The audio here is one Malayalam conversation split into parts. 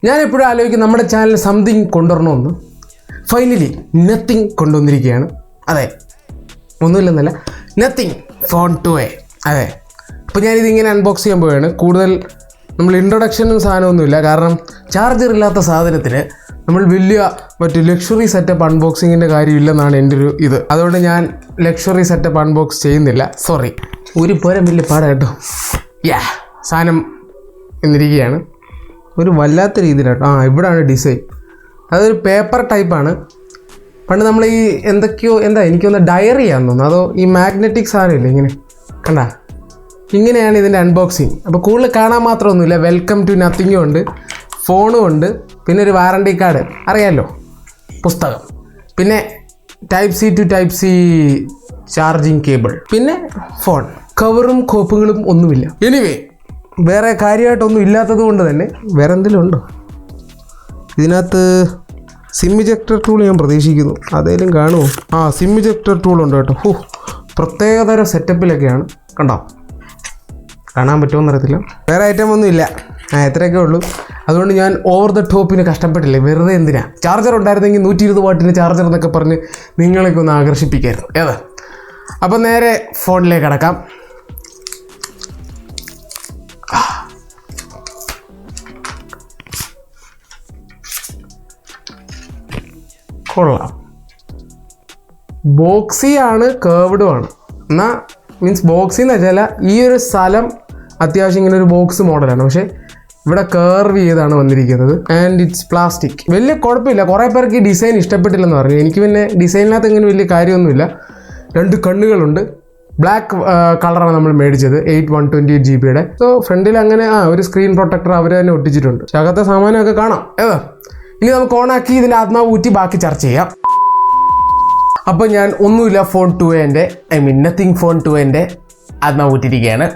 ഞാൻ എപ്പോഴും ആലോചിക്കും നമ്മുടെ ചാനൽ സംതിങ് കൊണ്ടുവരണമെന്ന്. ഫൈനലി നത്തിങ് കൊണ്ടുവന്നിരിക്കുകയാണ്. അതെ, ഒന്നുമില്ലെന്നല്ല, നത്തിങ് ഫോൺ 2a. അതെ, അപ്പോൾ ഞാനിതിങ്ങനെ അൺബോക്സ് ചെയ്യാൻ പോവുകയാണ്. കൂടുതൽ നമ്മൾ ഇൻട്രൊഡക്ഷനും സാധനമൊന്നുമില്ല, കാരണം ചാർജർ ഇല്ലാത്ത സാധനത്തിന് നമ്മൾ വലിയ മറ്റു ലക്ഷറി സെറ്റപ്പ് അൺബോക്സിങ്ങിൻ്റെ കാര്യമില്ലെന്നാണ് എൻ്റെ ഒരു ഇത്. അതുകൊണ്ട് ഞാൻ ലക്ഷറി സെറ്റപ്പ് അൺബോക്സ് ചെയ്യുന്നില്ല. സോറി, ഒരു പോരം വലിയ പാടാ കേട്ടോ. സാധനം എന്നിരിക്കുകയാണ്. ഒരു വല്ലാത്ത രീതിയിലാട്ടോ. ഇവിടാണ് ഡിസൈൻ. അതൊരു പേപ്പർ ടൈപ്പാണ്. പണ്ട് നമ്മൾ ഈ എന്തൊക്കെയോ എനിക്കൊന്ന് ഡയറി ആണെന്ന് തോന്നുന്നു, അതോ ഈ മാഗ്നറ്റിക് സാധനമില്ലേ ഇങ്ങനെ കണ്ടാ, ഇങ്ങനെയാണ് ഇതിൻ്റെ അൺബോക്സിങ്. അപ്പോൾ കൂടുതൽ കാണാൻ മാത്രമൊന്നുമില്ല. വെൽക്കം ടു നത്തിങ്ങും ഉണ്ട്, ഫോണും ഉണ്ട്, പിന്നെ ഒരു വാറണ്ടി കാർഡ് അറിയാമല്ലോ, പുസ്തകം, പിന്നെ type C to type C charging cable, പിന്നെ ഫോൺ. കവറും കോപ്പുകളും ഒന്നുമില്ല. എനിവേ, വേറെ കാര്യമായിട്ടൊന്നും ഇല്ലാത്തത് കൊണ്ട് തന്നെ വേറെ എന്തെങ്കിലും ഉണ്ടോ ഇതിനകത്ത്? സിം ഇജക്ടർ ടൂൾ ഞാൻ പ്രതീക്ഷിക്കുന്നു, അതേലും കാണുമോ? സിം ഇജക്ടർ ടൂൾ ഉണ്ട് കേട്ടോ. പ്രത്യേകതരം സെറ്റപ്പിലൊക്കെയാണ്, കണ്ടോ? കാണാൻ പറ്റുമോയെന്ന് അറിയത്തില്ല. വേറെ ഐറ്റം ഒന്നും ഇല്ല, എത്രയൊക്കെ ഉള്ളൂ. അതുകൊണ്ട് ഞാൻ ഓവർ ദ ടോപ്പിന് കഷ്ടപ്പെട്ടില്ലേ, വെറുതെ എന്തിനാ. ചാർജർ ഉണ്ടായിരുന്നെങ്കിൽ 120 വാട്ടിൻ്റെ ചാർജർ എന്നൊക്കെ പറഞ്ഞ് നിങ്ങളൊക്കെ ഒന്ന് ആകർഷിപ്പിക്കായിരുന്നു. ഏതാ, അപ്പം നേരെ ഫോണിലേക്ക് കടക്കാം. കൊള്ളാം. ബോക്സിയാണ്, കേർവ്ഡുമാണ്. എന്നാൽ മീൻസ് ബോക്സി എന്ന് വെച്ചാൽ ഈ ഒരു സ്ഥലം അത്യാവശ്യം ഇങ്ങനെ ഒരു ബോക്സ് മോഡലാണ്, പക്ഷേ ഇവിടെ കേർവ് ചെയ്താണ് വന്നിരിക്കുന്നത്. And it's plastic. വലിയ കുഴപ്പമില്ല. കുറേ പേർക്ക് ഈ ഡിസൈൻ ഇഷ്ടപ്പെട്ടില്ലെന്ന് പറഞ്ഞു. എനിക്ക് പിന്നെ ഡിസൈനിനകത്ത് ഇങ്ങനെ വലിയ കാര്യമൊന്നുമില്ല. 2 കണ്ണുകളുണ്ട്. ബ്ലാക്ക് കളറാണ് നമ്മൾ മേടിച്ചത്, 128 GB. സോ ഫ്രണ്ടിൽ അങ്ങനെ ഒരു സ്ക്രീൻ പ്രൊട്ടക്ടർ അവർ തന്നെ ഒട്ടിച്ചിട്ടുണ്ട്. പക്ഷേ അകത്തെ സാമാനമൊക്കെ കാണാം. ഇനി നമുക്ക് ഓണാക്കി ഇതിൻ്റെ ആത്മാവ് ഊറ്റി ബാക്കി ചർച്ച ചെയ്യാം. അപ്പോൾ ഞാൻ ഒന്നുമില്ല phone 2a nothing phone 2a ആത്മാവ് ഊറ്റിരിക്കുകയാണ്.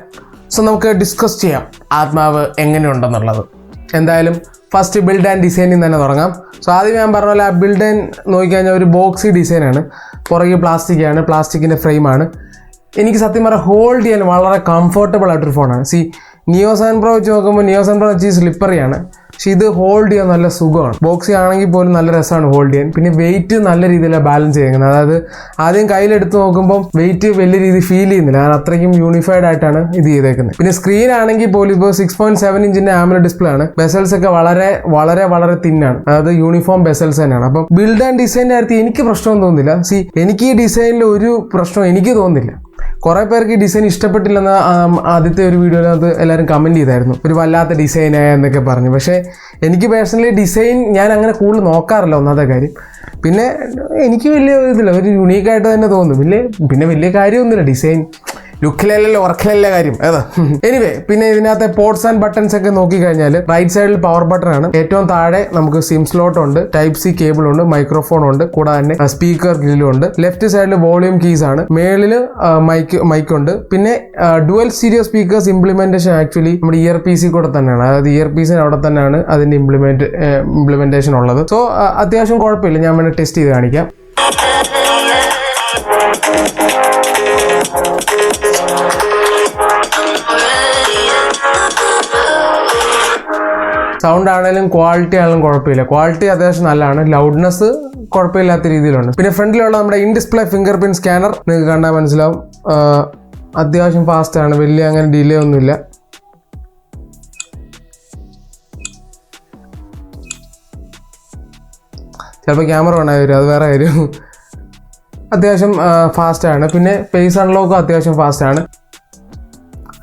സോ നമുക്ക് ഡിസ്കസ് ചെയ്യാം ആത്മാവ് എങ്ങനെയുണ്ടെന്നുള്ളത്. എന്തായാലും ഫസ്റ്റ് ബിൽഡ് ആൻഡ് ഡിസൈനിൽ തന്നെ തുടങ്ങാം. സോ ആദ്യം ഞാൻ പറഞ്ഞ പോലെ ആ ബിൽഡ് ആൻഡ് നോക്കിക്കഴിഞ്ഞാൽ ഒരു ബോക്സി ഡിസൈനാണ്. പുറകെ പ്ലാസ്റ്റിക്കാണ്, പ്ലാസ്റ്റിക്കിൻ്റെ ഫ്രെയിമാണ്. എനിക്ക് സത്യം പറഞ്ഞാൽ ഹോൾഡ് ചെയ്യാൻ വളരെ കംഫർട്ടബിൾ ആയിട്ടൊരു ഫോണാണ്. നിയോ 7 Pro വെച്ച് നോക്കുമ്പോൾ നിയോ 7 Pro വെച്ച് സ്ലിപ്പറിയാണ്, പക്ഷെ ഇത് ഹോൾഡ് ചെയ്യാൻ നല്ല സുഖമാണ്. ബോക്സി ആണെങ്കിൽ പോലും നല്ല രസമാണ് ഹോൾഡ് ചെയ്യാൻ. പിന്നെ വെയിറ്റ് നല്ല രീതിയിലാണ് ബാലൻസ് ചെയ്യുന്നത്. അതായത് ആദ്യം കയ്യിലെടുത്ത് നോക്കുമ്പോൾ വെയിറ്റ് വലിയ രീതിയിൽ ഫീൽ ചെയ്യുന്നില്ല, കാരണം അത്രയ്ക്കും യൂണിഫൈഡ് ആയിട്ടാണ് ഇത് ചെയ്തേക്കുന്നത്. പിന്നെ സ്ക്രീൻ ആണെങ്കിൽ പോലും ഇപ്പോൾ 6.7 ഇഞ്ചിന്റെ AMOLED ഡിസ്പ്ലേ ആണ്. ബെസൽസ് ഒക്കെ വളരെ വളരെ വളരെ തിന്നാണ്, അതായത് യൂണിഫോം ബെസൽസ് തന്നെയാണ്. അപ്പം ബിൽഡ് ആൻഡ് ഡിസൈൻ്റെ കാര്യത്തിൽ എനിക്ക് പ്രശ്നമൊന്നും തോന്നുന്നില്ല. എനിക്ക് ഈ ഡിസൈനിൽ ഒരു പ്രശ്നം എനിക്ക് തോന്നുന്നില്ല. കുറേ പേർക്ക് ഈ ഡിസൈൻ ഇഷ്ടപ്പെട്ടില്ലെന്ന് ആദ്യത്തെ ഒരു വീഡിയോയിനകത്ത് എല്ലാവരും കമൻറ്റ് ചെയ്തായിരുന്നു, ഒരു വല്ലാത്ത ഡിസൈനായ എന്നൊക്കെ പറഞ്ഞു. പക്ഷേ എനിക്ക് പേഴ്സണലി ഡിസൈൻ ഞാൻ അങ്ങനെ കൂടുതൽ നോക്കാറില്ല, ഒന്നാമത്തെ കാര്യം. പിന്നെ എനിക്ക് വലിയ ഇതില്ല, ഒരു യുണീക്കായിട്ട് തന്നെ തോന്നും. പിന്നെ വലിയ കാര്യമൊന്നുമില്ല, ഡിസൈൻ ലുക്കിലല്ലല്ലോ വർക്കിലല്ല കാര്യം. എനിവേ, പിന്നെ ഇതിനകത്തെ പോർട്സ് ആൻഡ് ബട്ടൺസ് ഒക്കെ നോക്കിക്കഴിഞ്ഞാൽ റൈറ്റ് സൈഡിൽ പവർ ബട്ടൺ ആണ്. ഏറ്റവും താഴെ നമുക്ക് സിം സ്ലോട്ട് ഉണ്ട്, ടൈപ്പ് സി കേബിൾ ഉണ്ട്, മൈക്രോഫോൺ ഉണ്ട്, കൂടാതെ തന്നെ സ്പീക്കർ ഗ്രില്ലും ഉണ്ട്. ലെഫ്റ്റ് സൈഡിൽ വോളിയം കീസ് ആണ്, മേളിൽ മൈക്ക് ഉണ്ട്. പിന്നെ dual stereo speakers implementation actually നമ്മുടെ ഇയർ പീസിൽ കൂടെ തന്നെയാണ്, അതായത് ഇയർ പീസിന് അവിടെ തന്നെയാണ് അതിന്റെ ഇംപ്ലിമെന്റേഷൻ ഉള്ളത്. സോ അത്യാവശ്യം കുഴപ്പമില്ല. ഞാൻ വേണ്ടി ടെസ്റ്റ് ചെയ്ത് കാണിക്കാം. സൗണ്ട് ആണെങ്കിലും ക്വാളിറ്റി ആണെങ്കിലും കുഴപ്പമില്ല. ക്വാളിറ്റി അത്യാവശ്യം നല്ലതാണ്. ലൗഡ്നെസ് കുഴപ്പമില്ലാത്ത രീതിയിലുണ്ട്. പിന്നെ ഫ്രണ്ടിലുള്ള നമ്മുടെ in display finger print scanner നിങ്ങൾക്ക് കണ്ടാൽ മനസ്സിലാവും, അത്യാവശ്യം ഫാസ്റ്റ് ആണ്, വലിയ അങ്ങനെ ഡിലേ ഒന്നുമില്ല. ചിലപ്പോൾ ക്യാമറ ഉണ്ടായി വരും, അത് വേറെ കാര്യം. അത്യാവശ്യം ഫാസ്റ്റാണ്. പിന്നെ ഫേസ് അൺലോക്കും അത്യാവശ്യം ഫാസ്റ്റാണ്,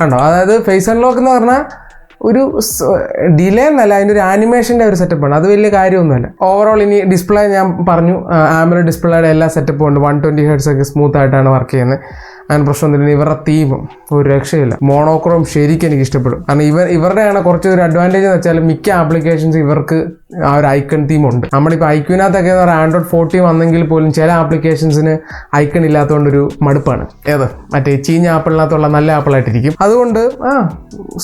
കണ്ടോ? അതായത് ഫേസ് അൺലോക്ക് എന്ന് പറഞ്ഞാൽ ഒരു ഡിലേ എന്നല്ല, അതിൻ്റെ ഒരു ആനിമേഷൻ്റെ ഒരു സെറ്റപ്പാണ്, അത് വലിയ കാര്യമൊന്നുമല്ല. ഓവറോൾ ഇനി ഡിസ്പ്ലേ ഞാൻ പറഞ്ഞു, AMOLED ഡിസ്പ്ലേയുടെ എല്ലാ സെറ്റപ്പും ഉണ്ട്. 120 Hz ഒക്കെ സ്മൂത്ത് ആയിട്ടാണ് വർക്ക് ചെയ്യുന്നത്, അങ്ങനെ പ്രശ്നമൊന്നുമില്ല. ഇവരുടെ തീമും ഒരു രക്ഷയില്ല. മോണോക്രോം ശരിക്കും എനിക്ക് ഇഷ്ടപ്പെടും, കാരണം ഇവരുടെയാണ് കുറച്ചൊരു അഡ്വാൻറ്റേജ് എന്ന് വെച്ചാൽ മിക്ക ആപ്ലിക്കേഷൻസ് ഇവർക്ക് ആ ഒരു ഐക്കൺ തീമുണ്ട്. നമ്മളിപ്പോൾ ഐക്യൂനകത്തൊക്കെ എന്ന് പറഞ്ഞാൽ Android 14 വന്നെങ്കിൽ പോലും ചില ആപ്ലിക്കേഷൻസിന് ഐക്കൺ ഇല്ലാത്തതുകൊണ്ടൊരു മടുപ്പാണ്. മറ്റേ ചീഞ്ഞ ആപ്പിളിനകത്തുള്ള നല്ല ആപ്പിളായിട്ടിരിക്കും. അതുകൊണ്ട്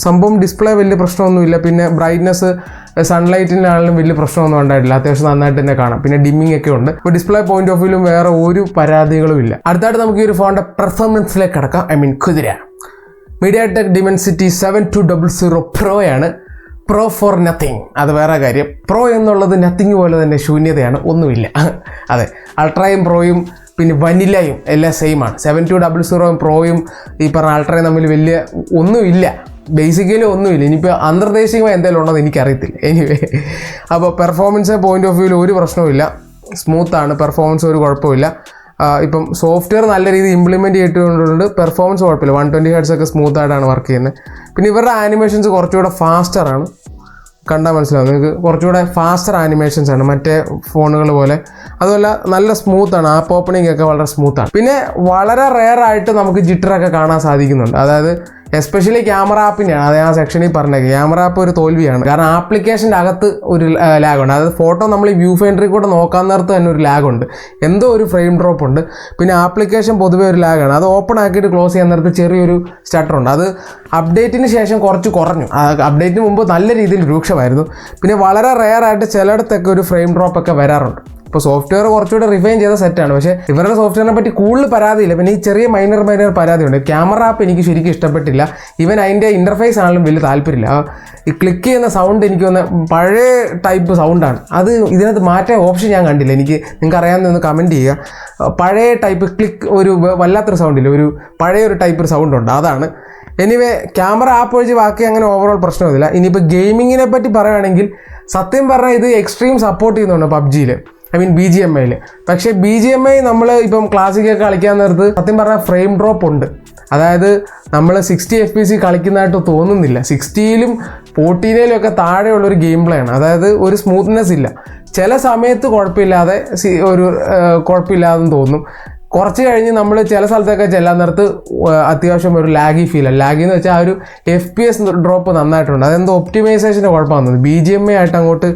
സംഭവം ഡിസ്പ്ലേ വലിയ പ്രശ്നമൊന്നുമില്ല. പിന്നെ ബ്രൈറ്റ്നസ് സൺലൈറ്റിനാണെങ്കിലും വലിയ പ്രശ്നമൊന്നും ഉണ്ടായിട്ടില്ല, അത്യാവശ്യം നന്നായിട്ട് തന്നെ കാണാം. പിന്നെ ഡിമ്മിങ് ഒക്കെ ഉണ്ട്. ഇപ്പോൾ ഡിസ്പ്ലേ പോയിന്റ് ഓഫ് വ്യൂലും വേറെ ഒരു പരാതികളും ഇല്ല. അടുത്തായിട്ട് നമുക്ക് ഈ ഒരു ഫോണിന്റെ പെർഫോമൻസിലേക്ക് കടക്കാം. കുതിര MediaTek Dimensity 7200 Pro ആണ്. പ്രോ ഫോർ നത്തിങ്, അത് വേറെ കാര്യം. പ്രോ എന്നുള്ളത് നത്തിങ് പോലെ തന്നെ ശൂന്യതയാണ്, ഒന്നുമില്ല. അതെ, അൾട്രയും പ്രോയും പിന്നെ വനിലയും എല്ലാം സെയിം ആണ്. 7200 പ്രോയും ഈ പറഞ്ഞ അൾട്രയും തമ്മിൽ വലിയ ഒന്നുമില്ല, ബേസിക്കലി ഒന്നുമില്ല. ഇനിയിപ്പോൾ അന്തർദേശീയമായി എന്തെങ്കിലും ഉണ്ടെന്ന് എനിക്കറിയത്തില്ല. എനിവേ, അപ്പോൾ പെർഫോമൻസ് പോയിന്റ് ഓഫ് വ്യൂവിൽ ഒരു പ്രശ്നവുമില്ല, സ്മൂത്താണ്, പെർഫോമൻസ് ഒരു കുഴപ്പമില്ല. ഇപ്പം സോഫ്റ്റ്വെയർ നല്ല രീതിയിൽ ഇംപ്ലിമെൻറ്റ് ചെയ്തിട്ടുണ്ട്, പെർഫോമൻസ് കുഴപ്പമില്ല. 120 Hz ഒക്കെ സ്മൂത്തായിട്ടാണ് വർക്ക് ചെയ്യുന്നത്. പിന്നെ ഇവരുടെ ആനിമേഷൻസ് കുറച്ചുകൂടെ ഫാസ്റ്ററാണ്, കണ്ടാൽ മനസ്സിലാവും നിങ്ങൾക്ക്, കുറച്ചുകൂടെ ഫാസ്റ്റർ ആനിമേഷൻസ് ആണ് മറ്റേ ഫോണുകൾ പോലെ. അതുപോലെ നല്ല സ്മൂത്താണ്, ആപ്പ് ഓപ്പണിംഗ് ഒക്കെ വളരെ സ്മൂത്താണ്. പിന്നെ വളരെ റെയർ ആയിട്ട് നമുക്ക് ജിറ്ററൊക്കെ കാണാൻ സാധിക്കുന്നുണ്ട്. അതായത് എസ്പെഷ്യലി ക്യാമറ ആപ്പിൻ്റെയാണ്, അത് ആ സെക്ഷനിൽ പറഞ്ഞേക്കുക. ക്യാമറ ആപ്പ് ഒരു തോൽവിയാണ്, കാരണം ആപ്ലിക്കേഷൻ്റെ അകത്ത് ഒരു ലാഗുണ്ട്. അതായത് ഫോട്ടോ നമ്മൾ ഈ വ്യൂ ഫൈൻഡറിൽ കൂടെ നോക്കാൻ നേരത്ത് തന്നെ ഒരു ലാഗുണ്ട്, എന്തോ ഒരു ഫ്രെയിം ഡ്രോപ്പ് ഉണ്ട്. പിന്നെ ആപ്ലിക്കേഷൻ പൊതുവേ ഒരു ലാഗാണ്, അത് ഓപ്പൺ ആക്കിയിട്ട് ക്ലോസ് ചെയ്യാൻ നേരത്ത് ചെറിയൊരു സ്റ്റട്ടറുണ്ട്. അത് അപ്ഡേറ്റിന് ശേഷം കുറച്ച് കുറഞ്ഞു, അപ്ഡേറ്റിന് മുമ്പ് നല്ല രീതിയിൽ രൂക്ഷമായിരുന്നു. പിന്നെ വളരെ റെയർ ആയിട്ട് ചിലയിടത്തൊക്കെ ഒരു ഫ്രെയിം ഡ്രോപ്പ് ഒക്കെ വരാറുണ്ട്. ഇപ്പോൾ സോഫ്റ്റ്വെയർ കുറച്ചുകൂടെ റിഫൈൻ ചെയ്ത സെറ്റാണ്, പക്ഷേ ഇവരുടെ സോഫ്റ്റ്വെയറിനെ പറ്റി കൂടുതൽ പരാതിയില്ല. പിന്നെ ഈ ചെറിയ മൈനർ പരാതിയുണ്ട്. ക്യാമറ ആപ്പ് എനിക്ക് ശരിക്കും ഇഷ്ടപ്പെട്ടില്ല, ഈവൻ അതിൻ്റെ ഇൻ്റർഫേസ് ആണെങ്കിലും വലിയ താല്പര്യമില്ല. ഈ ക്ലിക്ക് ചെയ്യുന്ന സൗണ്ട് എനിക്ക് വന്ന പഴയ ടൈപ്പ് സൗണ്ടാണ്, അത് ഇതിനകത്ത് മാറ്റാൻ ഓപ്ഷൻ ഞാൻ കണ്ടില്ല. നിങ്ങൾക്ക് അറിയാവുന്ന കമൻറ്റ് ചെയ്യുക. പഴയ ടൈപ്പ് ക്ലിക്ക് ഒരു വല്ലാത്തൊരു സൗണ്ടില്ല, ഒരു പഴയൊരു ടൈപ്പ് ഒരു സൗണ്ട് ഉണ്ട്, അതാണ്. എനിവേ, ക്യാമറ ആപ്പ് ഒഴിച്ച് ബാക്കി അങ്ങനെ ഓവറോൾ പ്രശ്നമൊന്നുമില്ല. ഇനിയിപ്പോൾ ഗെയിമിങ്ങിനെ പറ്റി പറയുകയാണെങ്കിൽ സത്യം പറഞ്ഞാൽ ഇത് എക്സ്ട്രീം സപ്പോർട്ട് ചെയ്യുന്നുണ്ട് പബ്ജിയിൽ, ഐ മീൻ BGMIയിൽ. പക്ഷേ BGMI നമ്മൾ ഇപ്പം ക്ലാസിക്കൊക്കെ കളിക്കാൻ നേരത്ത് സത്യം പറഞ്ഞാൽ ഫ്രെയിം ഡ്രോപ്പ് ഉണ്ട്. അതായത് നമ്മൾ 60 FPS കളിക്കുന്നതായിട്ട് തോന്നുന്നില്ല. 60ലും 14ലും ഒക്കെ താഴെയുള്ളൊരു ഗെയിം പ്ലേ ആണ്, അതായത് ഒരു സ്മൂത്ത്നെസ് ഇല്ല. ചില സമയത്ത് കുഴപ്പമില്ലാതെ കുഴപ്പമില്ലാതെന്ന് തോന്നും. കുറച്ച് കഴിഞ്ഞ് നമ്മൾ ചില സ്ഥലത്തൊക്കെ ചെല്ലാൻ നേരത്ത് അത്യാവശ്യം ഒരു ലാഗി ഫീലാണ്. ലാഗി എന്ന് വെച്ചാൽ ആ ഒരു FPS ഡ്രോപ്പ് നന്നായിട്ടുണ്ട്. അതെന്തോ ഒപ്റ്റിമൈസേഷൻ്റെ കുഴപ്പമാണെന്ന്. BGMI ആയിട്ട് അങ്ങോട്ട്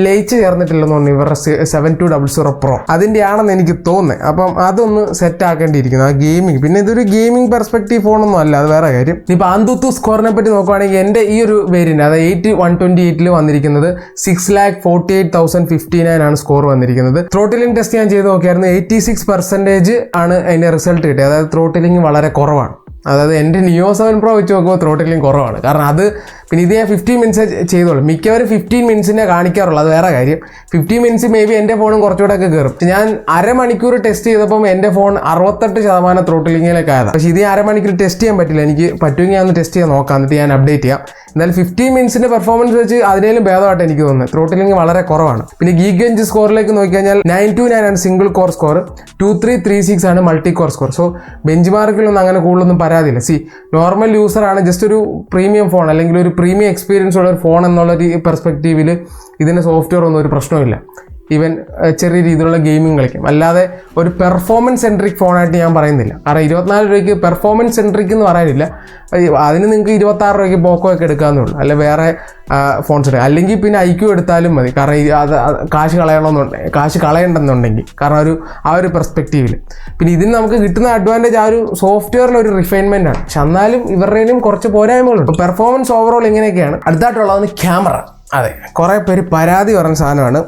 ലയിച്ച് ചേർന്നിട്ടില്ലെന്ന് തോന്നുന്നു ഇവരുടെ 7200 Pro, അതിൻ്റെ ആണെന്ന് എനിക്ക് തോന്നുന്നത്. അപ്പം അതൊന്ന് സെറ്റ് ആക്കേണ്ടിയിരിക്കുന്നു ആ ഗെയിമിങ്. പിന്നെ ഇതൊരു ഗെയിമിംഗ് പെർസ്പെക്റ്റീവ് ഫോണൊന്നും അല്ല, അത് വേറെ കാര്യം. ഇപ്പോൾ AnTuTu സ്കോറിനെ പറ്റി നോക്കുവാണെങ്കിൽ എൻ്റെ ഈ ഒരു വേരിയൻ്റ്, അതായത് 8128 വന്നിരിക്കുന്നത് 6,48,059 ആണ് സ്കോർ വന്നിരിക്കുന്നത്. ത്രോട്ടിലിംഗ് ടെസ്റ്റ് ഞാൻ ചെയ്ത് നോക്കിയായിരുന്നു, 86% ആണ് അതിൻ്റെ റിസൾട്ട് കിട്ടിയത്. അതായത് ത്രോട്ടിലിംഗ് വളരെ കുറവാണ്. അതായത് എൻ്റെ Neo 7 Pro വെച്ച് നോക്കുമ്പോൾ ത്രോട്ടിലിംഗ് കുറവാണ്, കാരണം അത് പിന്നെ ഇത് ഞാൻ 15 മിനിറ്റ്സ് ചെയ്തോളൂ. മിക്കവരും 15 മിനിറ്റ്സിനെ കാണിക്കാറുള്ളൂ, അത് വേറെ കാര്യം. 15 മിനിറ്റ്സ് മേ ബി എൻ്റെ ഫോണും കുറച്ചുകൂടെ ഒക്കെ കയറും. ഞാൻ അരമണിക്കൂർ ടെസ്റ്റ് ചെയ്തപ്പം എൻ്റെ ഫോൺ 68% ത്രോട്ടിലിങ്ങിലേക്ക് ആയതാണ്. പക്ഷേ ഇത് അരമണിക്കൂർ ടെസ്റ്റ് ചെയ്യാൻ പറ്റില്ല. എനിക്ക് പറ്റുമെങ്കിൽ ഞാൻ ഒന്ന് ടെസ്റ്റ് ചെയ്യാൻ നോക്കാം, എന്നിട്ട് ഞാൻ അപ്ഡേറ്റ് ചെയ്യാം. എന്നാലും 15 മിനിറ്റ്സിൻ്റെ പെർഫോമൻസ് വെച്ച് അതിനേലും ഭേദമായിട്ട് എനിക്ക് തോന്നുന്നത്. ത്രോട്ടിലിംഗ് വളരെ കുറവാണ്. പിന്നെ Geekbench സ്കോറിലേക്ക് നോക്കിക്കഴിഞ്ഞാൽ 929 ആണ് സിംഗിൾ കോർ സ്കോർ, 2336 ആണ് മൾട്ടി കോർ സ്കോർ. സോ ബെഞ്ച് മാർക്കിലൊന്നും അങ്ങനെ കൂടുതലൊന്നും പരാതിയില്ല. നോർമൽ യൂസറാണ്, ജസ്റ്റ് ഒരു പ്രീമിയം ഫോൺ അല്ലെങ്കിൽ ഒരു പ്രീമിയം എക്സ്പീരിയൻസ് ഉള്ള ഒരു ഫോൺ എന്നുള്ളൊരു പെർസ്പെക്റ്റീവിൽ ഇതിൻ്റെ സോഫ്റ്റ്വെയർ ഒന്നും ഒരു പ്രശ്നമില്ല. ഈവൻ ചെറിയ രീതിയിലുള്ള ഗെയിമിംഗ് കളിക്കും. അല്ലാതെ ഒരു പെർഫോമൻസ് സെൻട്രിക് ഫോണായിട്ട് ഞാൻ പറയുന്നില്ല, കാരണം 24 രൂപയ്ക്ക് പെർഫോമൻസ് സെൻട്രിക് എന്ന് പറയാനില്ല. അതിന് നിങ്ങൾക്ക് 26 രൂപയ്ക്ക് പോക്കോ ഒക്കെ എടുക്കാമെന്നേ ഉള്ളൂ, അല്ല വേറെ ഫോൺസ് എടുക്കുക. അല്ലെങ്കിൽ പിന്നെ IQ എടുത്താലും മതി, കാരണം അത് കാശ് കളയണ്ടെന്നുണ്ടെങ്കിൽ, കാരണം ആ ഒരു പെർസ്പെക്റ്റീവിൽ. പിന്നെ ഇതിന് നമുക്ക് കിട്ടുന്ന അഡ്വാൻറ്റേജ് ആ ഒരു സോഫ്റ്റ്വെയറിൽ ഒരു റിഫൈൻമെൻ്റ് ആണ്. പക്ഷെ എന്നാലും ഇവരുടെയും കുറച്ച് പോരായ്മകളുണ്ട്. പെർഫോമൻസ് ഓവറോൾ ഇങ്ങനെയൊക്കെയാണ്. അടുത്തായിട്ടുള്ളതാണ് ക്യാമറ. അതെ, കുറേ പേര് പരാതി പറഞ്ഞ സാധനമാണ്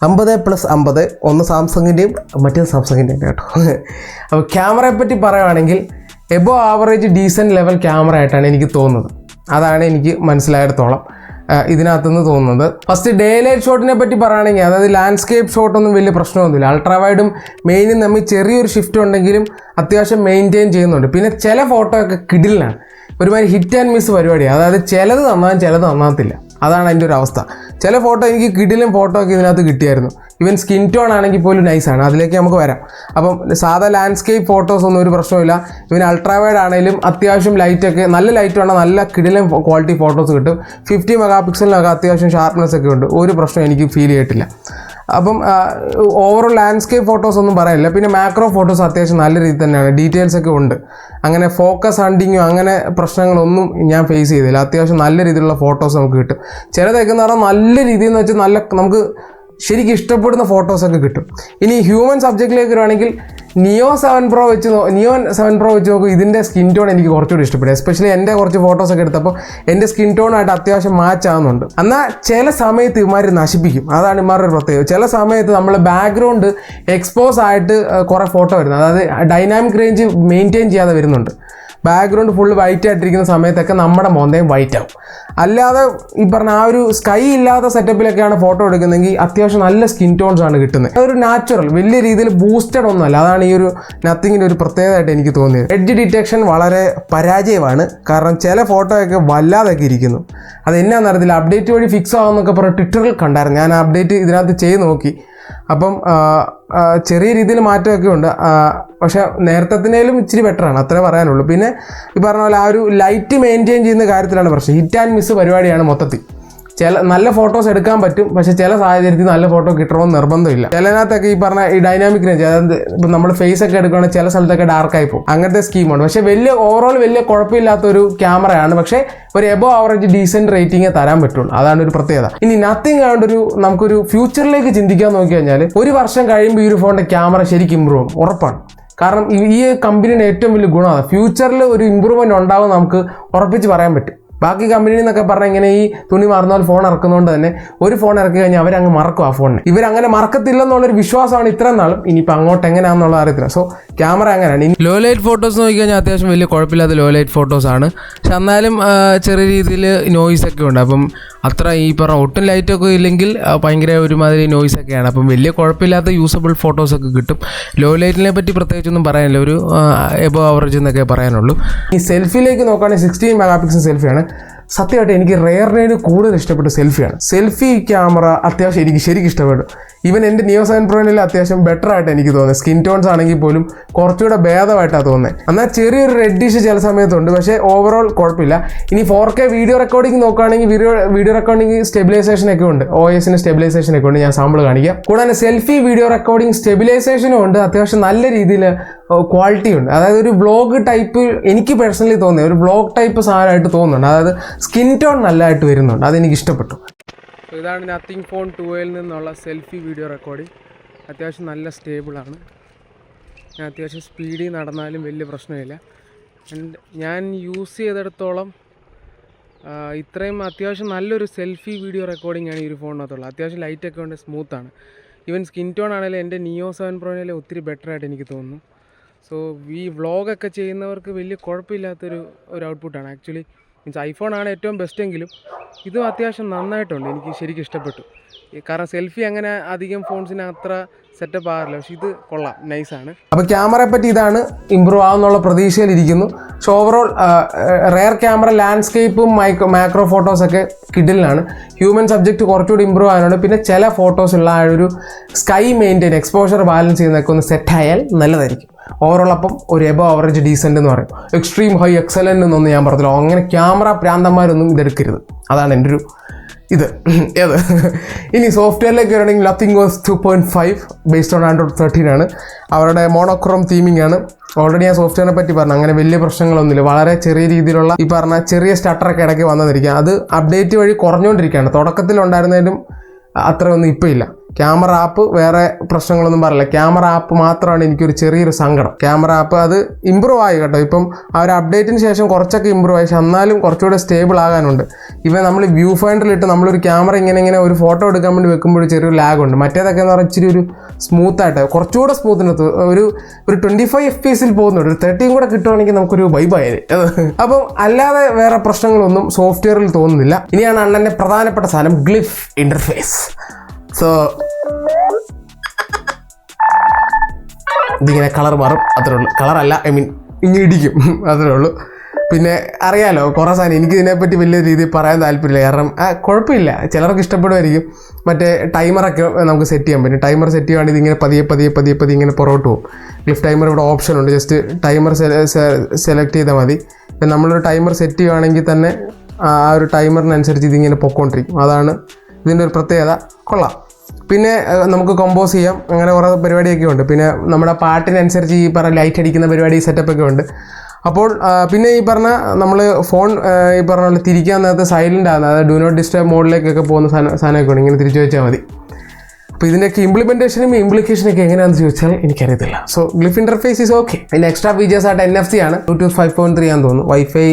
50+50, ഒന്ന് സാംസങ്ങിൻ്റെയും മറ്റേത് സാംസങ്ങിൻ്റെയും കേട്ടോ. അപ്പോൾ ക്യാമറയെ പറ്റി പറയുകയാണെങ്കിൽ above average decent level camera ആയിട്ടാണ് എനിക്ക് തോന്നുന്നത്. അതാണ് എനിക്ക് മനസ്സിലായിടത്തോളം ഇതിനകത്തുനിന്ന് തോന്നുന്നത്. ഫസ്റ്റ് ഡേ ലൈറ്റ് ഷോട്ടിനെ പറ്റി പറയുകയാണെങ്കിൽ, അതായത് ലാൻഡ്സ്കേപ്പ് ഷോട്ടൊന്നും വലിയ പ്രശ്നമൊന്നുമില്ല. അൾട്രാവൈഡും മെയിനും തമ്മിൽ ചെറിയൊരു ഷിഫ്റ്റ് ഉണ്ടെങ്കിലും അത്യാവശ്യം മെയിൻറ്റെയിൻ ചെയ്യുന്നുണ്ട്. പിന്നെ ചില ഫോട്ടോ ഒക്കെ കിടിലാണ്, ഒരുമാതിരി ഹിറ്റ് ആൻഡ് മിസ് പരിപാടിയാണ്. അതായത് ചിലത് നന്നാകും, ചിലത് നന്നാകത്തില്ല. അതാണ് അതിൻ്റെ ഒരു അവസ്ഥ. ചില ഫോട്ടോ എനിക്ക് കിടിലും ഫോട്ടോ ഒക്കെ ഇതിനകത്ത് കിട്ടിയായിരുന്നു. ഈവൻ സ്കിൻ ടോൺ ആണെങ്കിൽ പോലും നൈസാണ്, അതിലേക്ക് നമുക്ക് വരാം. അപ്പം സാധാ ലാൻഡ്സ്കേപ്പ് ഫോട്ടോസ് ഒന്നും ഒരു പ്രശ്നമില്ല. ഇവൻ അൾട്രാവൈഡ് ആണെങ്കിലും അത്യാവശ്യം ലൈറ്റൊക്കെ നല്ല ലൈറ്റ് വേണം, നല്ല കിടിലും ക്വാളിറ്റി ഫോട്ടോസ് കിട്ടും. 50 മെഗാപിക്സലിനൊക്കെ അത്യാവശ്യം ഷാർപ്നെസ് ഒക്കെ ഉണ്ട്, ഒരു പ്രശ്നം എനിക്ക് ഫീൽ ചെയ്തിട്ടില്ല. അപ്പം ഓവറോൾ ലാൻഡ്സ്കേപ്പ് ഫോട്ടോസ് ഒന്നും പറയാനില്ല. പിന്നെ മാക്രോ ഫോട്ടോസ് അത്യാവശ്യം നല്ല രീതിയിൽ തന്നെയാണ്, ഡീറ്റെയിൽസ് ഒക്കെ ഉണ്ട്. അങ്ങനെ ഫോക്കസ് ഹണ്ടിങ്ങോ അങ്ങനെ പ്രശ്നങ്ങളൊന്നും ഞാൻ ഫേസ് ചെയ്തില്ല. അത്യാവശ്യം നല്ല രീതിയിലുള്ള ഫോട്ടോസ് നമുക്ക് കിട്ടും. ചിലതൊക്കെ എന്ന് പറഞ്ഞാൽ നല്ല രീതിയിൽ എന്ന് വെച്ചാൽ നല്ല നമുക്ക് ശരിക്കും ഇഷ്ടപ്പെടുന്ന ഫോട്ടോസൊക്കെ കിട്ടും. ഇനി ഹ്യൂമൻ സബ്ജക്റ്റിലേക്ക് വരുവാണെങ്കിൽ Neo 7 Pro വെച്ച് നോക്കും, ഇതിൻ്റെ സ്കിൻ ടോൺ എനിക്ക് കുറച്ചുകൂടി ഇഷ്ടപ്പെടും. എസ്പെഷ്യലി എൻ്റെ കുറച്ച് ഫോട്ടോസൊക്കെ എടുത്തപ്പോൾ എൻ്റെ സ്കിൻ ടോണായിട്ട് അത്യാവശ്യം മാച്ച് ആവുന്നുണ്ട്. എന്നാൽ ചില സമയത്ത് ഇമാർ നശിപ്പിക്കും, അതാണ് ഇമാരുടെ പ്രത്യേകത. ചില സമയത്ത് നമ്മൾ ബാക്ക്ഗ്രൗണ്ട് എക്സ്പോസ് ആയിട്ട് കുറേ ഫോട്ടോ വരുന്നത്, അതായത് ഡൈനാമിക് റേഞ്ച് മെയിൻറ്റെയിൻ ചെയ്യാതെ വരുന്നുണ്ട്. ബാക്ക്ഗ്രൗണ്ട് ഫുൾ വൈറ്റ് ആയിട്ടിരിക്കുന്ന സമയത്തൊക്കെ നമ്മുടെ മോന്തയും വൈറ്റ് ആവും. അല്ലാതെ ഈ പറഞ്ഞ ആ ഒരു സ്കൈ ഇല്ലാത്ത സെറ്റപ്പിലൊക്കെയാണ് ഫോട്ടോ എടുക്കുന്നതെങ്കിൽ അത്യാവശ്യം നല്ല സ്കിൻ ടോൺസ് ആണ് കിട്ടുന്നത്. അതൊരു നാച്ചുറൽ വലിയ രീതിയിൽ ബൂസ്റ്റഡ് ഒന്നുമല്ല. അതാണ് ഈ ഒരു നത്തിങ്ങിൻ്റെ ഒരു പ്രത്യേകതയായിട്ട് എനിക്ക് തോന്നിയത്. എഡ്ജ് ഡിറ്റക്ഷൻ വളരെ പരാജയമാണ്. കാരണം ചില ഫോട്ടോയൊക്കെ വല്ലാതൊക്കെ ഇരിക്കുന്നു. അത് എന്നാന്ന് അറിയത്തില്ല, അപ്ഡേറ്റ് വഴി ഫിക്സ് ആവുമെന്നൊക്കെ പറഞ്ഞ് ട്വിറ്ററിൽ കണ്ടായിരുന്നു. ഞാൻ അപ്ഡേറ്റ് ഇതിനകത്ത് ചെയ്ത് നോക്കി. അപ്പം ചെറിയ രീതിയിൽ മാറ്റമൊക്കെ ഉണ്ട്. പക്ഷേ നേരത്തേതിനേലും ഇച്ചിരി ബെറ്ററാണ്, അത്രേ പറയാനുള്ളൂ. പിന്നെ ഈ പറഞ്ഞ പോലെ ആ ഒരു ലൈറ്റ് മെയിൻറ്റെയിൻ ചെയ്യുന്ന കാര്യത്തിലാണ് പ്രശ്നം. ഹിറ്റ് ആൻഡ് മിസ് പരിപാടിയാണ് മൊത്തത്തിൽ. നല്ല ഫോട്ടോസ് എടുക്കാൻ പറ്റും, പക്ഷേ ചില സാഹചര്യത്തിൽ നല്ല ഫോട്ടോ കിട്ടണമെന്ന് നിർബന്ധമില്ല. ചിലതിനകത്തൊക്കെ ഈ പറഞ്ഞ ഈ ഡൈനാമിക് റേഞ്ച്, അതായത് ഇപ്പം നമ്മൾ ഫേസ് ഒക്കെ എടുക്കുകയാണെങ്കിൽ ചില സ്ഥലത്തൊക്കെ ഡാർക്കായി പോകും. അങ്ങനത്തെ സ്കീമുണ്ട്. പക്ഷേ ഓവറോൾ വലിയ കുഴപ്പമില്ലാത്തൊരു ക്യാമറയാണ്. പക്ഷേ ഒരു എബോ ആവറേജ് ഡീസൻറ്റ് റേറ്റിംഗേ തരാൻ പറ്റുള്ളൂ. അതാണ് ഒരു പ്രത്യേകത. ഇനി നത്തിങ് ആയതുകൊണ്ട് നമുക്കൊരു ഫ്യൂച്ചറിലേക്ക് ചിന്തിക്കാൻ നോക്കി കഴിഞ്ഞാൽ ഒരു വർഷം കഴിയുമ്പോൾ ഈ ഒരു ഫോണിൻ്റെ ക്യാമറ ശരിക്കും ഇമ്പ്രൂവ് ആവും, ഉറപ്പാണ്. കാരണം ഈ കമ്പനിയുടെ ഏറ്റവും വലിയ ഗുണമാണ് ഫ്യൂച്ചറിൽ ഒരു ഇമ്പ്രൂവ്മെൻറ്റ് ഉണ്ടാവും നമുക്ക് ഉറപ്പിച്ച് പറയാൻ പറ്റും. ബാക്കി കമ്പനി എന്നൊക്കെ പറഞ്ഞാൽ ഇങ്ങനെ ഈ തുണി മാറുന്ന ഫോൺ ഇറക്കുന്നതുകൊണ്ട് തന്നെ ഒരു ഫോൺ ഇറക്കി കഴിഞ്ഞാൽ അവരങ്ങ് മറക്കും ആ ഫോണിനെ. ഇവരങ്ങനെ മറക്കത്തില്ലെന്നുള്ളൊരു വിശ്വാസമാണ് ഇത്രയും നാളും. ഇനിയിപ്പോൾ അങ്ങോട്ട് എങ്ങനെയാണെന്നുള്ള അറിയത്തില്ല. സോ ക്യാമറ അങ്ങനെയാണ്. ഇനി ലോ ലൈറ്റ് ഫോട്ടോസ് നോക്കിക്കഴിഞ്ഞാൽ അത്യാവശ്യം വലിയ കുഴപ്പമില്ലാത്ത ലോ ലൈറ്റ് ഫോട്ടോസാണ്. പക്ഷെ എന്നാലും ചെറിയ രീതിയിൽ നോയ്സൊക്കെ ഉണ്ട്. അപ്പം അത്ര ഈ പറഞ്ഞ ഒട്ടും ലൈറ്റൊക്കെ ഇല്ലെങ്കിൽ ഭയങ്കര ഒരുമാതിരി നോയ്സൊക്കെയാണ്. അപ്പം വലിയ കുഴപ്പമില്ലാത്ത യൂസബിൾ ഫോട്ടോസൊക്കെ കിട്ടും. ലോ ലൈറ്റിനെ പറ്റി പ്രത്യേകിച്ചൊന്നും പറയാനില്ല, ഒരു എബോ ആവറേജ് എന്നൊക്കെ പറയാനുള്ളൂ. ഈ സെൽഫിയിലേക്ക് നോക്കുകയാണെങ്കിൽ 16 മെഗാ പിക്സൽ സെൽഫിയാണ്. സത്യമായിട്ട് എനിക്ക് റെയറിനേന് കൂടുതൽ ഇഷ്ടപ്പെട്ട സെൽഫിയാണ്. സെൽഫി ക്യാമറ അത്യാവശ്യം എനിക്ക് ശരിക്കും ഇഷ്ടപ്പെട്ടു. ഈവൻ എൻ്റെ Neo 7 Proയിൽ അത്യാവശ്യം ബെറ്റർ ആയിട്ട് എനിക്ക് തോന്നുന്നത്. സ്കിൻ ടോൺസ് ആണെങ്കിൽ പോലും കുറച്ചുകൂടെ ഭേദമായിട്ടാണ് തോന്നുന്നത്. എന്നാൽ ചെറിയൊരു റെഡിഷ് ചില സമയത്തുണ്ട്, പക്ഷേ ഓവറോൾ കുഴപ്പമില്ല. ഇനി 4K വീഡിയോ റെക്കോർഡിംഗ് നോക്കുകയാണെങ്കിൽ വീഡിയോ റെക്കോർഡിംഗ് സ്റ്റെബിലൈസേഷനൊക്കെ ഉണ്ട്. OS സ്റ്റെബിലൈസേഷനൊക്കെ ഉണ്ട്, ഞാൻ സാമ്പിൾ കാണിക്കാം. കൂടാതെ സെൽഫി വീഡിയോ റെക്കോർഡിംഗ് സ്റ്റെബിലൈസേഷനും ഉണ്ട്. അത്യാവശ്യം നല്ല രീതിയിൽ ക്വാളിറ്റി ഉണ്ട്. അതായത് ഒരു വ്ളോഗ് ടൈപ്പ് എനിക്ക് പേഴ്സണലി തോന്നിയ ഒരു വ്ളോഗ് ടൈപ്പ് സാധനമായിട്ട് തോന്നുന്നുണ്ട്. അതായത് സ്കിൻ ടോൺ നല്ലതായിട്ട് വരുന്നുണ്ട്, അതെനിക്ക് ഇഷ്ടപ്പെട്ടു. ഇതാണ് നത്തിങ് ഫോൺ 2Aൽ നിന്നുള്ള സെൽഫി വീഡിയോ റെക്കോർഡിംഗ്. അത്യാവശ്യം നല്ല സ്റ്റേബിളാണ്. ഞാൻ അത്യാവശ്യം സ്പീഡിൽ നടന്നാലും വലിയ പ്രശ്നമില്ല. ഞാൻ യൂസ് ചെയ്തെടുത്തോളം ഇത്രയും അത്യാവശ്യം നല്ലൊരു സെൽഫി വീഡിയോ റെക്കോർഡിംഗ് ആണ് ഈ ഒരു ഫോണിനകത്തുള്ളത്. അത്യാവശ്യം ലൈറ്റൊക്കെ ഉണ്ട്, സ്മൂത്താണ്. ഈവൻ സ്കിൻ ടോൺ ആണെങ്കിലും എൻ്റെ Neo 7 Proയിലെ ഒത്തിരി ബെറ്റർ ആയിട്ട് എനിക്ക് തോന്നുന്നു. സോ ഈ വ്ളോഗൊക്കെ ചെയ്യുന്നവർക്ക് വലിയ കുഴപ്പമില്ലാത്തൊരു ഔട്ട്പുട്ടാണ്. ആക്ച്വലി മീൻസ് ഐഫോൺ ആണ് ഏറ്റവും ബെസ്റ്റ് എങ്കിലും ഇതും അത്യാവശ്യം നന്നായിട്ടുണ്ട്, എനിക്ക് ശരിക്കും ഇഷ്ടപ്പെട്ടു. കാരണം സെൽഫി അങ്ങനെ അധികം ഫോൺസിന് അത്ര സെറ്റപ്പ് ആകില്ല, പക്ഷെ ഇത് കൊള്ളാം, നൈസാണ്. അപ്പോൾ ക്യാമറയെ പറ്റി ഇതാണ്, ഇമ്പ്രൂവ് ആവുന്നുള്ള പ്രതീക്ഷയിലിരിക്കുന്നു. പക്ഷെ ഓവറോൾ റെയർ ക്യാമറ, ലാൻഡ്സ്കേപ്പും മാക്രോ ഫോട്ടോസൊക്കെ കിഡിലാണ്. ഹ്യൂമൻ സബ്ജക്റ്റ് കുറച്ചുകൂടി ഇമ്പ്രൂവ് ആകാനുണ്ട്. പിന്നെ ചില ഫോട്ടോസുള്ള ആ ഒരു സ്കൈ മെയിൻറ്റെയിൻ, എക്സ്പോഷർ ബാലൻസ് ചെയ്യുന്നതൊക്കെ ഒന്ന് സെറ്റായാൽ നല്ലതായിരിക്കും. ഓവറോൾ അപ്പം ഒരു എബോ ആവറേജ് ഡീസൻറ്റ് എന്ന് പറയും. എക്സ്ട്രീം ഹൈ എക്സലൻ്റ് എന്നൊന്നും ഞാൻ പറഞ്ഞില്ല. അങ്ങനെ ക്യാമറ പ്രാന്തന്മാരൊന്നും ഇതെടുക്കരുത്, അതാണ് എൻ്റെ ഒരു ഇത്. ഏത് ഇനി സോഫ്റ്റ്വെയറിലേക്ക് വരണമെങ്കിൽ nothing OS 2.5 based on Android 13 ആണ്. അവരുടെ മോണോക്രോം തീമിംഗ് ആണ്. ഓൾറെഡി ഞാൻ സോഫ്റ്റ്വെയറിനെ പറ്റി പറഞ്ഞു, അങ്ങനെ വലിയ പ്രശ്നങ്ങളൊന്നുമില്ല. വളരെ ചെറിയ രീതിയിലുള്ള ഈ പറഞ്ഞ ചെറിയ സ്റ്റട്ടറൊക്കെ ഇടയ്ക്ക് വന്നിരിക്കുക. അത് അപ്ഡേറ്റ് വഴി കുറഞ്ഞുകൊണ്ടിരിക്കുകയാണ്. തുടക്കത്തിലുണ്ടായിരുന്നതിലും അത്രയൊന്നും ഇപ്പോൾ ഇല്ല. ക്യാമറ ആപ്പ് വേറെ പ്രശ്നങ്ങളൊന്നും പറയില്ല. ക്യാമറ ആപ്പ് മാത്രമാണ് എനിക്കൊരു ചെറിയൊരു സങ്കടം. ക്യാമറ ആപ്പ് അത് ഇമ്പ്രൂവ് ആയി കേട്ടോ. ഇപ്പം ആ ഒരു അപ്ഡേറ്റിന് ശേഷം കുറച്ചൊക്കെ ഇമ്പ്രൂവ് ആയി, പക്ഷെ എന്നാലും കുറച്ചുകൂടെ സ്റ്റേബിൾ ആകാനുണ്ട്. ഇവൻ നമ്മൾ വ്യൂ ഫൈൻഡറിലിട്ട് നമ്മളൊരു ക്യാമറ ഇങ്ങനെ ഒരു ഫോട്ടോ എടുക്കാൻ വേണ്ടി വെക്കുമ്പോൾ ചെറിയൊരു ലാഗ് ഉണ്ട്. മറ്റേതൊക്കെ എന്ന് പറഞ്ഞാൽ ഇച്ചിരി ഒരു സ്മൂത്തായിട്ട്, കുറച്ചുകൂടെ സ്മൂത്തിനകത്ത് ഒരു 25 FPS പോകുന്നുണ്ട്. ഒരു 30 കൂടെ കിട്ടുവാണെങ്കിൽ നമുക്കൊരു വൈബായത്. അപ്പം അല്ലാതെ വേറെ പ്രശ്നങ്ങളൊന്നും സോഫ്റ്റ്വെയറിൽ തോന്നുന്നില്ല. ഇനിയാണ് അണ്ണൻ്റെ പ്രധാനപ്പെട്ട സാധനം, ഗ്ലിഫ് ഇൻ്റർഫേസ്. സോ ഇതിങ്ങനെ കളർ മാറും, അത്രേ ഉള്ളൂ. കളറല്ല, ഇങ്ങനെ ഇടിക്കും, അത്രേ ഉള്ളൂ. പിന്നെ അറിയാലോ കുറേ സാധനം, എനിക്ക് ഇതിനെപ്പറ്റി വലിയ രീതിയിൽ പറയാൻ താല്പര്യമില്ല. കാരണം കുഴപ്പമില്ല, ചിലർക്ക് ഇഷ്ടപ്പെടുമായിരിക്കും. മറ്റേ ടൈമറൊക്കെ നമുക്ക് സെറ്റ് ചെയ്യാൻ പറ്റും. ടൈമർ സെറ്റ് ചെയ്യുകയാണെങ്കിൽ ഇതിങ്ങനെ പതിയെ ഇങ്ങനെ പുറകോട്ട് പോകും. ഗ്ലിഫ് ടൈമർ ഇവിടെ ഓപ്ഷൻ ഉണ്ട്. ജസ്റ്റ് ടൈമർ സെലക്ട് ചെയ്താൽ മതി. നമ്മളൊരു ടൈമർ സെറ്റ് ചെയ്യുകയാണെങ്കിൽ തന്നെ ആ ഒരു ടൈമറിനനുസരിച്ച് ഇതിങ്ങനെ പൊക്കോണ്ടിരിക്കും. അതാണ് ഇതിൻ്റെ ഒരു പ്രത്യേകത. കൊള്ളാം. പിന്നെ നമുക്ക് കമ്പോസ് ചെയ്യാം, അങ്ങനെ കുറേ പരിപാടിയൊക്കെ ഉണ്ട്. പിന്നെ നമ്മുടെ പാട്ടിനനുസരിച്ച് ഈ പറഞ്ഞ ലൈറ്റ് അടിക്കുന്ന പരിപാടി സെറ്റപ്പൊക്കെ ഉണ്ട്. അപ്പോൾ പിന്നെ ഈ പറഞ്ഞ നമ്മൾ ഫോൺ ഈ പറഞ്ഞ പോലെ തിരിക്കാൻ നേരത്തെ സൈലൻ്റ് ആകുന്നത്, അതായത് ഡു നോട്ട് ഡിസ്റ്റർബ് മോഡിലേക്കൊക്കെ പോകുന്ന സാധനമൊക്കെ ഉണ്ട്. ഇങ്ങനെ തിരിച്ചു വെച്ചാൽ മതി. അപ്പോൾ ഇതിൻ്റെയൊക്കെ ഇംപ്ലിമെൻറ്റേഷനും ഇംപ്ലിക്കേഷനൊക്കെ എങ്ങനെയാണെന്ന് ചോദിച്ചാൽ എനിക്കറിയത്തില്ല. So glyph interface is okay. പിന്നെ എക്സ്ട്രാ ഫീച്ചേഴ്സ് ആയിട്ട് NFC ആണ്, Bluetooth 5.3 ആണെന്ന് തോന്നുന്നു, Wi-Fi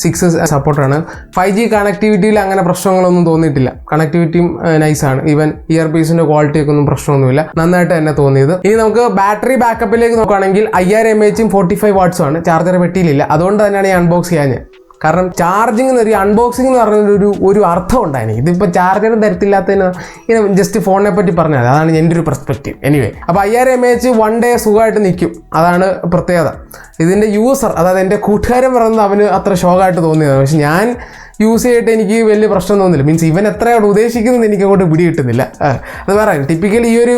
6 സപ്പോർട്ടാണ്. 5G കണക്ടിവിറ്റിയിൽ അങ്ങനെ പ്രശ്നങ്ങളൊന്നും തോന്നിയിട്ടില്ല. കണക്ടിവിറ്റിയും നൈസാണ്. ഈവൻ ഇയർ പീസിൻ്റെ ക്വാളിറ്റിയൊക്കെ ഒന്നും പ്രശ്നമൊന്നുമില്ല, നന്നായിട്ട് തന്നെ തോന്നിയത്. ഇനി നമുക്ക് ബാറ്ററി ബാക്കപ്പിലേക്ക് നോക്കുകയാണെങ്കിൽ 5000 mAh 45 watts ആണ്. ചാർജർ പെട്ടിയിലില്ല, അതുകൊണ്ട് തന്നെയാണ് ഈ അൺബോക്സ് ചെയ്യാൻ ഞാൻ. കാരണം ചാർജിങ് ഒരു അൺബോക്സിംഗ് എന്ന് പറഞ്ഞൊരു ഒരു അർത്ഥം ഉണ്ടായിരുന്നു. ഇതിപ്പോൾ ചാർജറും തരത്തില്ലാത്തതിന് ഇങ്ങനെ ജസ്റ്റ് ഫോണിനെ പറ്റി പറഞ്ഞത്, അതാണ് എൻ്റെ ഒരു പെർസ്പെക്റ്റീവ്. എനിവേ, അപ്പോൾ 5000 mAh 1 day സുഖമായിട്ട് നിൽക്കും, അതാണ് പ്രത്യേകത. ഇതിൻ്റെ യൂസർ, അതായത് എൻ്റെ കൂട്ടുകാരൻ പറയുന്നത് അവന് അത്ര ഷോക്കായിട്ട് തോന്നിയതാണ്. പക്ഷെ ഞാൻ യൂസ് ചെയ്തിട്ട് എനിക്ക് വലിയ പ്രശ്നം തോന്നുന്നില്ല. മീൻസ് ഇവൻ എത്രയാണ് ഉദ്ദേശിക്കുന്നത് എനിക്ക് അങ്ങോട്ട് പിടി കിട്ടുന്നില്ല. അത് പറയാം, ടിപ്പിക്കലി ഈ ഒരു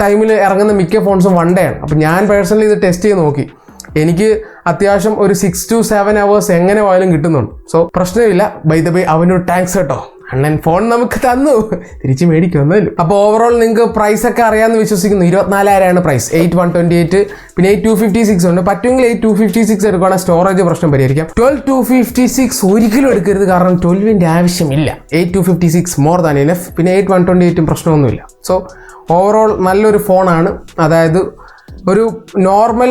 ടൈമിൽ ഇറങ്ങുന്ന മിക്ക ഫോൺസും 1 day ആണ്. അപ്പോൾ ഞാൻ പേഴ്സണലി ഇത് ടെസ്റ്റ് ചെയ്ത് നോക്കി, എനിക്ക് അത്യാവശ്യം ഒരു 6 to 7 hours എങ്ങനെ പോയാലും കിട്ടുന്നുണ്ട്. സോ പ്രശ്നമില്ല. ബൈ ദ ബൈ അവനൊരു താങ്ക്സ് കേട്ടോ, അണ്ണൻ ഫോൺ നമുക്ക് തന്നു, തിരിച്ച് മേടിക്കുമെന്നല്ലോ. അപ്പോൾ ഓവറോൾ നിങ്ങൾക്ക് പ്രൈസൊക്കെ അറിയാമെന്ന് വിശ്വസിക്കുന്നു. 24,000 പ്രൈസ്, 8128, പിന്നെ 8256 ഉണ്ട്. പറ്റുമെങ്കിൽ 8256 എടുക്കുകയാണെങ്കിൽ സ്റ്റോറേജ് പ്രശ്നം പരിഹരിക്കാം. 12256 ഒരിക്കലും എടുക്കരുത്, കാരണം 12ന്റെ ആവശ്യമില്ല. 8256 മോർ ദാൻ ഇനഫ്. പിന്നെ 8128 പ്രശ്നമൊന്നുമില്ല. സോ ഓവറോൾ നല്ലൊരു ഫോണാണ്. അതായത് ഒരു നോർമൽ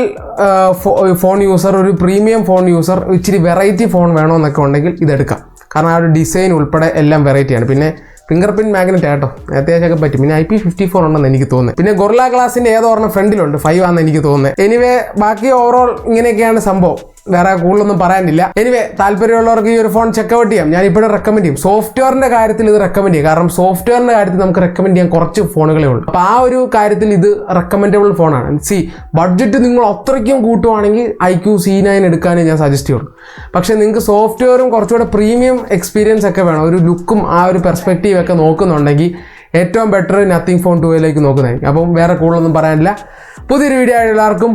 ഫോൺ യൂസർ, ഒരു പ്രീമിയം ഫോൺ യൂസർ, ഇച്ചിരി വെറൈറ്റി ഫോൺ വേണമെന്നൊക്കെ ഉണ്ടെങ്കിൽ ഇതെടുക്കാം. കാരണം ആ ഒരു ഡിസൈൻ ഉൾപ്പെടെ എല്ലാം വെറൈറ്റിയാണ്. പിന്നെ ഫിംഗർ പ്രിന്റ് മാഗ്നറ്റ് ആട്ടോ, അത്യാവശ്യമൊക്കെ പറ്റും. പിന്നെ IP54 ഉണ്ടെന്ന് എനിക്ക് തോന്നുന്നത്. പിന്നെ ഗൊറില്ല ഗ്ലാസിൻ്റെ ഏതോ ഒരെണ്ണം ഫ്രണ്ടിലുണ്ട്, 5 ആണെന്ന് എനിക്ക് തോന്നുന്നത്. എനിവേ, ബാക്കി ഓവറോൾ ഇങ്ങനെയൊക്കെയാണ് സംഭവം, വേറെ കൂടുതലൊന്നും പറയാനില്ല. എനിവേ, താല്പര്യമുള്ളവർക്ക് ഈ ഒരു ഫോൺ ചെക്കൗട്ട് ചെയ്യാം. ഞാൻ ഇപ്പോഴും റെക്കമെൻഡ് ചെയ്യും. സോഫ്റ്റ്വെയറിൻ്റെ കാര്യത്തിൽ ഇത് റെക്കമെൻഡ് ചെയ്യും, കാരണം സോഫ്റ്റ്വെയറിൻ്റെ കാര്യത്തിൽ നമുക്ക് റെക്കമെൻഡ് ചെയ്യാൻ കുറച്ച് ഫോണുകളേ ഉള്ളൂ. അപ്പോൾ ആ ഒരു കാര്യത്തിൽ ഇത് റെക്കമെൻഡബിൾ ഫോണാണ്. ബഡ്ജറ്റ് നിങ്ങൾ അത്രയ്ക്കും കൂട്ടുവാണെങ്കിൽ IQ C9 എടുക്കാനേ ഞാൻ സജസ്റ്റ് ചെയ്യുള്ളൂ. പക്ഷേ നിങ്ങൾക്ക് സോഫ്റ്റ്വെയറും കുറച്ചുകൂടെ പ്രീമിയം എക്സ്പീരിയൻസ് ഒക്കെ വേണം, ഒരു ലുക്കും ആ ഒരു പെർസ്പെക്റ്റീവ് ഒക്കെ നോക്കുന്നുണ്ടെങ്കിൽ ഏറ്റവും ബെറ്റർ നത്തിങ് ഫോൺ 2 നോക്കുന്നതായിരിക്കും. അപ്പം വേറെ കൂടുതലൊന്നും പറയാനില്ല. പുതിയൊരു വീഡിയോ ആയിട്ട് എല്ലാവർക്കും